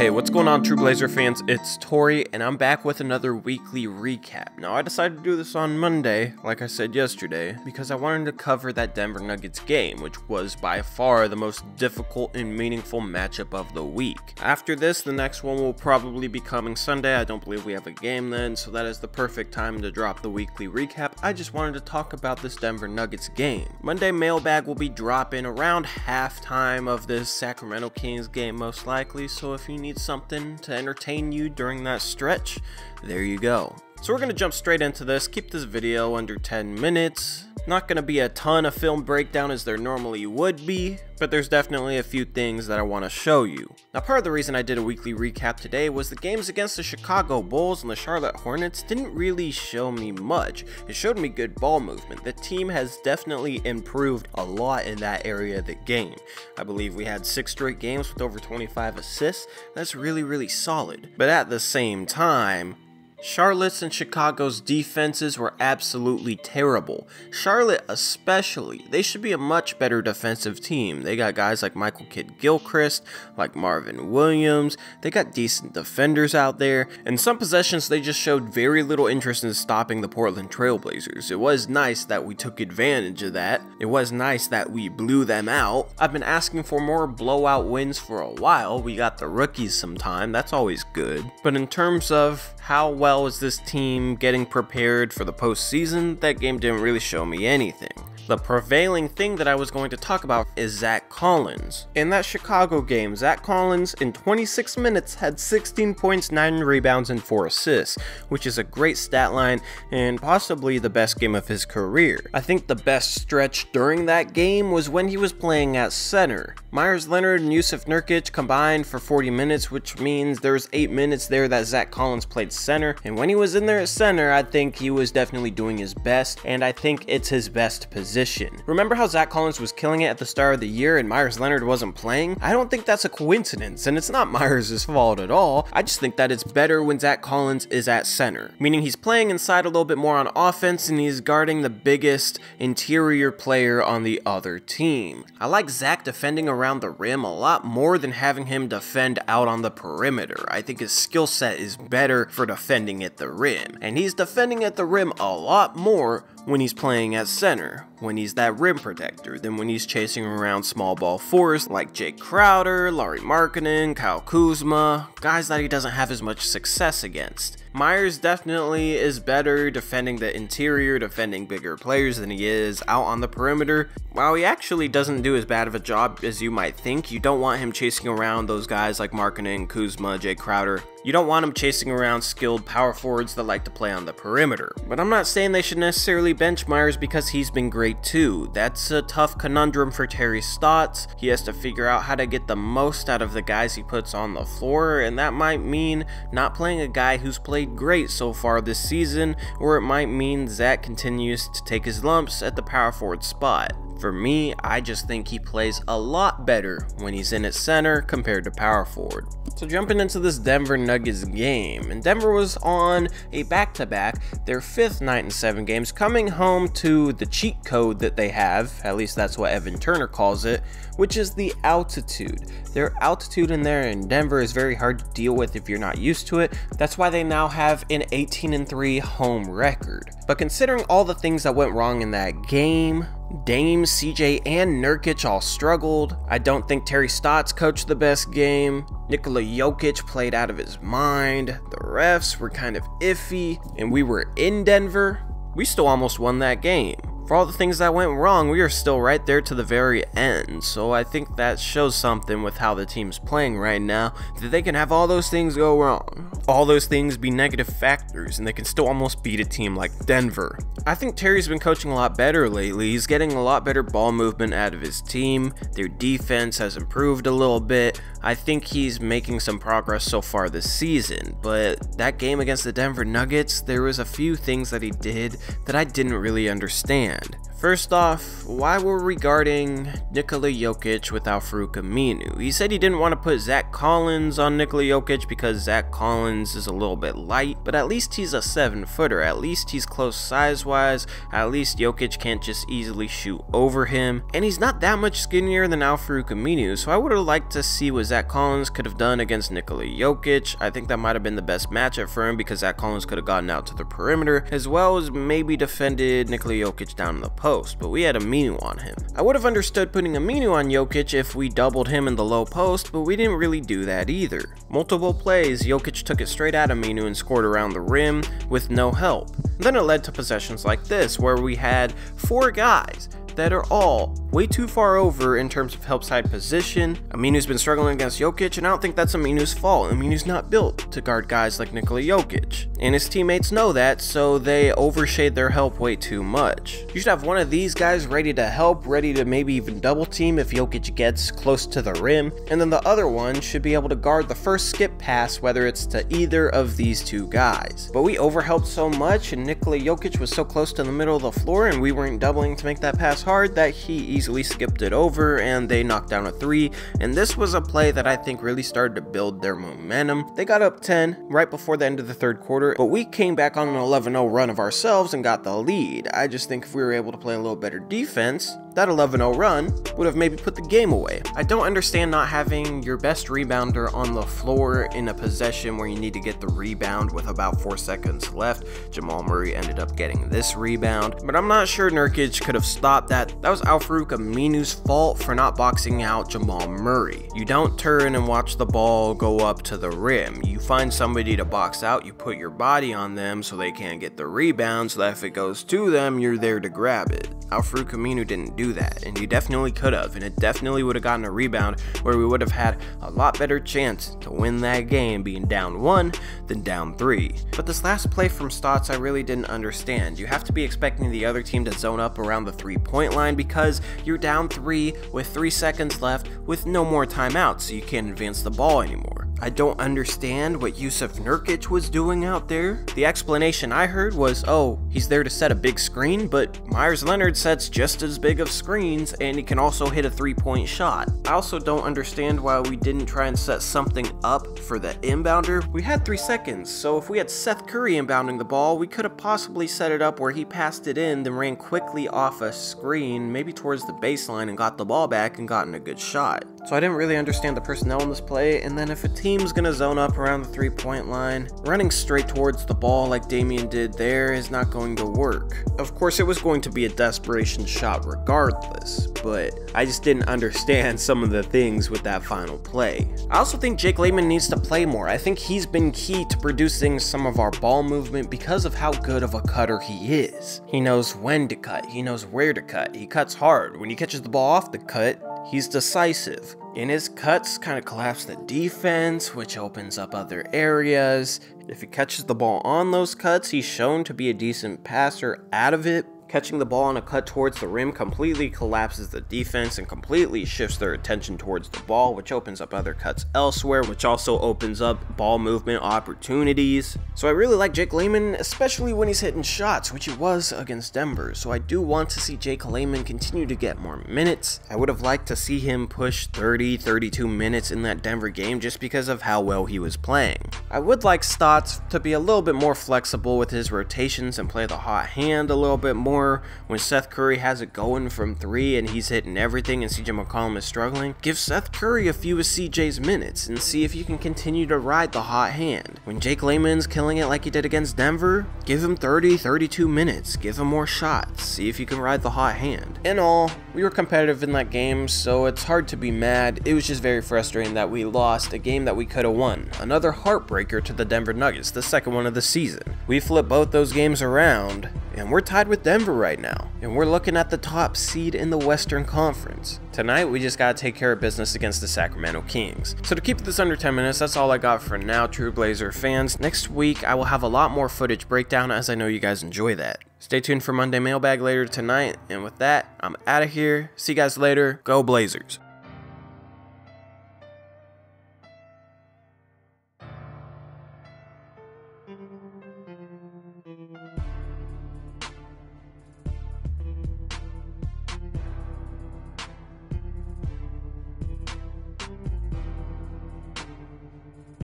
Hey, what's going on, True Blazer fans? It's Tori, and I'm back with another weekly recap. Now, I decided to do this on Monday, like I said yesterday, because I wanted to cover that Denver Nuggets game, which was by far the most difficult and meaningful matchup of the week. After this, the next one will probably be coming Sunday. I don't believe we have a game then, so that is the perfect time to drop the weekly recap. I just wanted to talk about this Denver Nuggets game. Monday mailbag will be dropping around halftime of this Sacramento Kings game, most likely, so if you need something to entertain you during that stretch, there you go. So we're going to jump straight into this. Keep this video under 10 minutes. Not going to be a ton of film breakdown as there normally would be, but there's definitely a few things that I want to show you. Now, part of the reason I did a weekly recap today was the games against the Chicago Bulls and the Charlotte Hornets didn't really show me much. It showed me good ball movement. The team has definitely improved a lot in that area of the game. I believe we had 6 straight games with over 25 assists. That's really solid. But at the same time, Charlotte's and Chicago's defenses were absolutely terrible. Charlotte especially. They should be a much better defensive team. They got guys like Michael Kidd-Gilchrist, like Marvin Williams. They got decent defenders out there. In some possessions, they just showed very little interest in stopping the Portland Trail Blazers. It was nice that we took advantage of that. It was nice that we blew them out. I've been asking for more blowout wins for a while. We got the rookies some time. That's always good. But in terms of how well is this team getting prepared for the postseason, that game didn't really show me anything. The prevailing thing that I was going to talk about is Zach Collins. In that Chicago game, Zach Collins in 26 minutes had 16 points, 9 rebounds, and 4 assists, which is a great stat line and possibly the best game of his career. I think the best stretch during that game was when he was playing at center. Meyers Leonard and Jusuf Nurkic combined for 40 minutes, which means there's 8 minutes there that Zach Collins played center, and when he was in there at center, I think he was definitely doing his best, and I think it's his best position. Remember how Zach Collins was killing it at the start of the year and Meyers Leonard wasn't playing? I don't think that's a coincidence, and it's not Meyers' fault at all. I just think that it's better when Zach Collins is at center, meaning he's playing inside a little bit more on offense and he's guarding the biggest interior player on the other team. I like Zach defending around the rim a lot more than having him defend out on the perimeter. I think his skill set is better for defending at the rim, and he's defending at the rim a lot more when he's playing at center, when he's that rim protector, than when he's chasing around small ball fours like Jake Crowder, Lauri Markkanen, Kyle Kuzma, guys that he doesn't have as much success against. Meyers definitely is better defending the interior, defending bigger players than he is out on the perimeter. While he actually doesn't do as bad of a job as you might think, you don't want him chasing around those guys like Markkanen, Kuzma, Jake Crowder. You don't want him chasing around skilled power forwards that like to play on the perimeter. But I'm not saying they should necessarily bench Meyers because he's been great too. That's a tough conundrum for Terry Stotts. He has to figure out how to get the most out of the guys he puts on the floor, and that might mean not playing a guy who's played great so far this season, or it might mean Zach continues to take his lumps at the power forward spot. For me, I just think he plays a lot better when he's in at center compared to power forward. So jumping into this Denver Nuggets game, and Denver was on a back-to-back, their 5th night in 7 games, coming home to the cheat code that they have, at least that's what Evan Turner calls it, which is the altitude. Their altitude in there in Denver is very hard to deal with if you're not used to it. That's why they now have an 18-3 home record. But considering all the things that went wrong in that game, Dame, CJ, and Nurkic all struggled. I don't think Terry Stotts coached the best game. Nikola Jokic played out of his mind. The refs were kind of iffy, and we were in Denver. We still almost won that game. For all the things that went wrong, we are still right there to the very end, so I think that shows something with how the team's playing right now, that they can have all those things go wrong, all those things be negative factors, and they can still almost beat a team like Denver. I think Terry's been coaching a lot better lately. He's getting a lot better ball movement out of his team. Their defense has improved a little bit. I think he's making some progress so far this season, but that game against the Denver Nuggets, there was a few things that he did that I didn't really understand. understand. First off, why were we guarding Nikola Jokic with Al-Farouq Aminu? He said he didn't want to put Zach Collins on Nikola Jokic because Zach Collins is a little bit light, but at least he's a 7-footer. At least he's close size-wise. At least Jokic can't just easily shoot over him. And he's not that much skinnier than Al-Farouq Aminu, so I would have liked to see what Zach Collins could have done against Nikola Jokic. I think that might have been the best matchup for him because Zach Collins could have gotten out to the perimeter, as well as maybe defended Nikola Jokic down in the post, but we had Aminu on him. I would have understood putting Aminu on Jokic if we doubled him in the low post, but we didn't really do that either. Multiple plays, Jokic took it straight at Aminu and scored around the rim with no help. Then it led to possessions like this, where we had 4 guys that are all way too far over in terms of help side position. Aminu's been struggling against Jokic, and I don't think that's Aminu's fault. Aminu's not built to guard guys like Nikola Jokic, and his teammates know that, so they overshade their help way too much. You should have one of these guys ready to help, ready to maybe even double team if Jokic gets close to the rim, and then the other one should be able to guard the first skip pass, whether it's to either of these 2 guys. But we overhelped so much, and Nikola Jokic was so close to the middle of the floor, and we weren't doubling to make that pass hard, that he easily skipped it over and they knocked down a 3, and this was a play that I think really started to build their momentum. They got up 10 right before the end of the 3rd quarter, but we came back on an 11-0 run of ourselves and got the lead. I just think if we were able to play a little better defense, that 11-0 run would have maybe put the game away. I don't understand not having your best rebounder on the floor in a possession where you need to get the rebound with about 4 seconds left. Jamal Murray ended up getting this rebound, but I'm not sure Nurkic could have stopped that. That was Al-Farouq Aminu's fault for not boxing out Jamal Murray. You don't turn and watch the ball go up to the rim. You find somebody to box out, you put your body on them so they can't get the rebound, so that if it goes to them, you're there to grab it. Al-Farouq Aminu didn't do that, and he definitely could have, and it definitely would have gotten a rebound where we would have had a lot better chance to win that game being down 1 than down 3. But this last play from Stotts I really didn't understand. You have to be expecting the other team to zone up around the 3-point line because you're down 3 with 3 seconds left with no more timeouts, so you can't advance the ball anymore. I don't understand what Jusuf Nurkic was doing out there. The explanation I heard was, oh, he's there to set a big screen, but Meyers Leonard sets just as big of screens, and he can also hit a 3-point shot. I also don't understand why we didn't try and set something up for the inbounder. We had 3 seconds, so if we had Seth Curry inbounding the ball, we could have possibly set it up where he passed it in, then ran quickly off a screen, maybe towards the baseline, and got the ball back and gotten a good shot. So I didn't really understand the personnel in this play, and then if a team's gonna zone up around the 3-point line, running straight towards the ball like Damian did there is not going to work. Of course, it was going to be a desperation shot regardless, but I just didn't understand some of the things with that final play. I also think Jake Layman needs to play more. I think he's been key to producing some of our ball movement because of how good of a cutter he is. He knows when to cut, he knows where to cut, he cuts hard. When he catches the ball off the cut, he's decisive. And his cuts kind of collapse the defense, which opens up other areas. If he catches the ball on those cuts, he's shown to be a decent passer out of it. Catching the ball on a cut towards the rim completely collapses the defense and completely shifts their attention towards the ball, which opens up other cuts elsewhere, which also opens up ball movement opportunities. So I really like Jake Layman, especially when he's hitting shots, which he was against Denver. So I do want to see Jake Layman continue to get more minutes. I would have liked to see him push 30-32 minutes in that Denver game just because of how well he was playing. I would like Stotts to be a little bit more flexible with his rotations and play the hot hand a little bit more. When Seth Curry has it going from 3 and he's hitting everything and CJ McCollum is struggling, give Seth Curry a few of CJ's minutes and see if you can continue to ride the hot hand. When Jake Layman's killing it like he did against Denver, give him 30-32 minutes, give him more shots, see if you can ride the hot hand. In all, we were competitive in that game, so it's hard to be mad. It was just very frustrating that we lost a game that we could have won. Another heartbreaker to the Denver Nuggets, the second one of the season. We flipped both those games around, and we're tied with Denver right now, and we're looking at the top seed in the Western Conference. Tonight, we just gotta take care of business against the Sacramento Kings. So to keep this under 10 minutes, that's all I got for now, True Blazer fans. Next week, I will have a lot more footage breakdown, as I know you guys enjoy that. Stay tuned for Monday Mailbag later tonight, and with that, I'm out of here. See you guys later. Go Blazers.